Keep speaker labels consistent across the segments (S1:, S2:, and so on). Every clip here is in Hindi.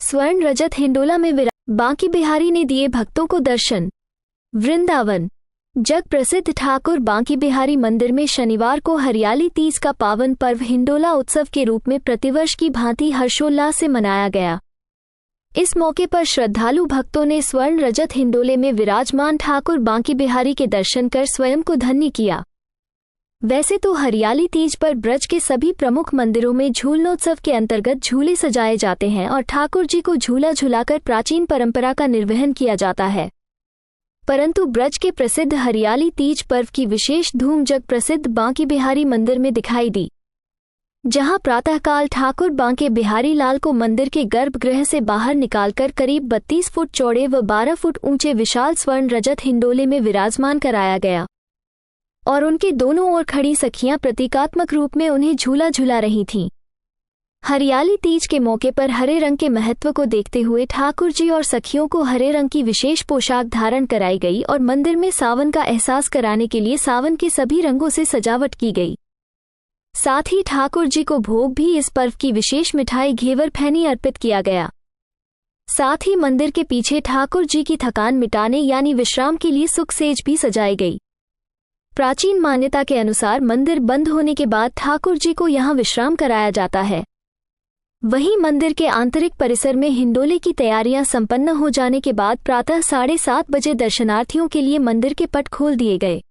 S1: स्वर्ण रजत हिंडोला में बांके बिहारी ने दिए भक्तों को दर्शन। वृंदावन। जग प्रसिद्ध ठाकुर बांके बिहारी मंदिर में शनिवार को हरियाली तीज का पावन पर्व हिंडोला उत्सव के रूप में प्रतिवर्ष की भांति हर्षोल्लास से मनाया गया। इस मौके पर श्रद्धालु भक्तों ने स्वर्ण रजत हिंडोले में विराजमान ठाकुर बांके बिहारी के दर्शन कर स्वयं को धन्य किया। वैसे तो हरियाली तीज पर ब्रज के सभी प्रमुख मंदिरों में झूलनोत्सव के अंतर्गत झूले सजाए जाते हैं और ठाकुर जी को झूला झुलाकर प्राचीन परंपरा का निर्वहन किया जाता है, परंतु ब्रज के प्रसिद्ध हरियाली तीज पर्व की विशेष धूम जग प्रसिद्ध बांके बिहारी मंदिर में दिखाई दी, जहां प्रातःकाल ठाकुर बांके बिहारी लाल को मंदिर के गर्भगृह से बाहर निकालकर करीब 32 फुट चौड़े व 12 फुट ऊंचे विशाल स्वर्ण रजत हिंडोले में विराजमान कराया गया और उनके दोनों ओर खड़ी सखियां प्रतीकात्मक रूप में उन्हें झूला झुला रही थीं। हरियाली तीज के मौके पर हरे रंग के महत्व को देखते हुए ठाकुर जी और सखियों को हरे रंग की विशेष पोशाक धारण कराई गई और मंदिर में सावन का एहसास कराने के लिए सावन के सभी रंगों से सजावट की गई। साथ ही ठाकुर जी को भोग भी इस पर्व की विशेष मिठाई घेवर फैनी अर्पित किया गया। साथ ही मंदिर के पीछे ठाकुर जी की थकान मिटाने यानी विश्राम के लिए सुख सेज भी सजाई गई। प्राचीन मान्यता के अनुसार मंदिर बंद होने के बाद ठाकुर जी को यहां विश्राम कराया जाता है। वहीं मंदिर के आंतरिक परिसर में हिंडोले की तैयारियां संपन्न हो जाने के बाद प्रातः 7:30 बजे दर्शनार्थियों के लिए मंदिर के पट खोल दिए गए।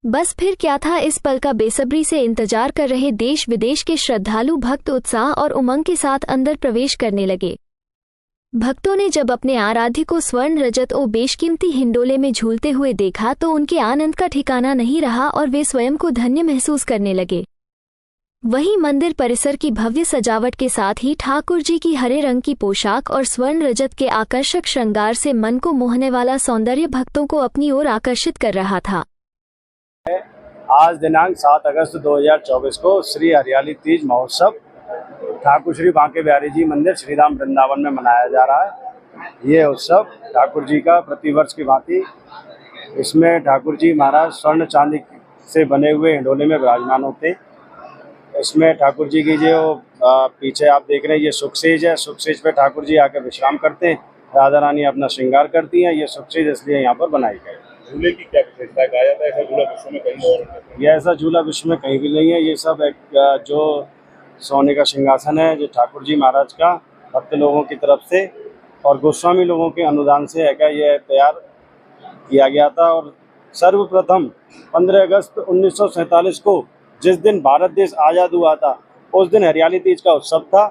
S1: बस फिर क्या था इस पल का बेसब्री से इंतजार कर रहे देश विदेश के श्रद्धालु भक्त उत्साह और उमंग के साथ अंदर प्रवेश करने लगे। भक्तों ने जब अपने आराध्य को स्वर्ण रजत और बेशकीमती हिंडोले में झूलते हुए देखा तो उनके आनंद का ठिकाना नहीं रहा और वे स्वयं को धन्य महसूस करने लगे। वहीं मंदिर परिसर की भव्य सजावट के साथ ही ठाकुर जी की हरे रंग की पोशाक और स्वर्ण रजत के आकर्षक श्रृंगार से मन को मोहने वाला सौंदर्य भक्तों को अपनी ओर आकर्षित कर रहा था।
S2: आज दिनांक 7 अगस्त 2024 को श्री हरियाली तीज महोत्सव ठाकुर श्री बांके बिहारी जी मंदिर श्रीधाम वृंदावन में मनाया जा रहा है। ये उत्सव ठाकुर जी का प्रतिवर्ष की भांति, इसमें ठाकुर जी महाराज स्वर्ण चांदी से बने हुए हिंडोले में विराजमान होते हैं। इसमें ठाकुर जी की जो पीछे आप देख रहे हैं ये सुखसेज है। सुखसेज पे ठाकुर जी आकर विश्राम करते हैं, राधा रानी अपना श्रृंगार करती हैं। ये सुखसेज इसलिए यहाँ पर बनाई गई।
S3: झूले की क्या विशेषता है? कहा जाता है ऐसा झूला विश्व में कहीं और
S2: ये ऐसा झूला विश्व में कहीं भी नहीं है। ये सब एक जो सोने का सिंहासन है जो ठाकुर जी महाराज का भक्त लोगों की तरफ से और गोस्वामी लोगों के अनुदान से है ये तैयार किया गया था। और सर्वप्रथम 15 अगस्त 1947 को जिस दिन भारत देश आज़ाद हुआ था उस दिन हरियाली तीज का उत्सव था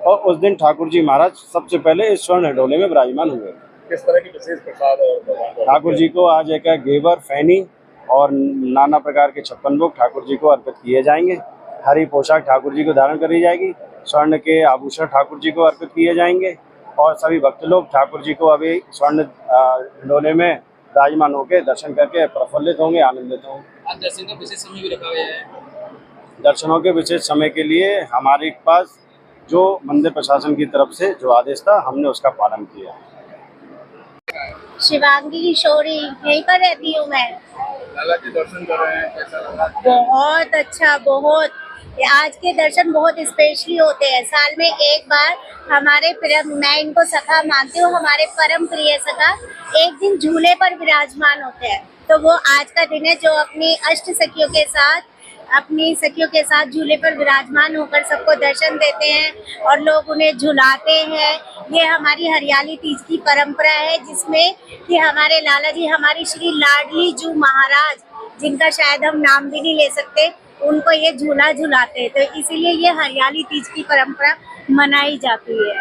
S2: और उस दिन ठाकुर जी महाराज सबसे पहले इस स्वर्ण हिंडोले में विराजमान हुए।
S3: किस तरह की विशेष प्रसाद
S2: ठाकुर जी को आज एक घेवर फैनी और नाना प्रकार के 56 भोग ठाकुर जी को अर्पित किए जाएंगे। हरी पोशाक ठाकुर जी को धारण करी जाएगी। स्वर्ण के आभूषण ठाकुर जी को अर्पित किए जाएंगे और सभी भक्त लोग ठाकुर जी को अभी स्वर्ण हिंडोले में विराजमान होकर दर्शन करके प्रफुल्लित होंगे, आनंदित होंगे।
S4: आज दर्शन का विशेष समय भी रखा गया है।
S2: दर्शनों के विशेष समय के लिए हमारे पास जो मंदिर प्रशासन की तरफ से जो आदेश था हमने उसका पालन किया।
S5: शिवांगी किशोरी, यहीं पर रहती हूँ मैं।
S3: लाला के दर्शन कर रहे हैं, कैसा लगा?
S5: बहुत अच्छा, बहुत। आज के दर्शन बहुत स्पेशली होते हैं। साल में एक बार हमारे मैं इनको सखा मानती हूँ, हमारे परम प्रिय सखा एक दिन झूले पर विराजमान होते हैं। तो वो आज का दिन है जो अपनी अष्ट सखियों के साथ अपनी सखियों के साथ झूले पर विराजमान होकर सबको दर्शन देते हैं और लोग उन्हें झुलाते हैं। ये हमारी हरियाली तीज की परंपरा है जिसमें कि हमारे लाला जी, हमारी श्री लाडली जू महाराज, जिनका शायद हम नाम भी नहीं ले सकते, उनको ये झूला झुलाते हैं। तो इसीलिए ये हरियाली तीज की परंपरा मनाई जाती है।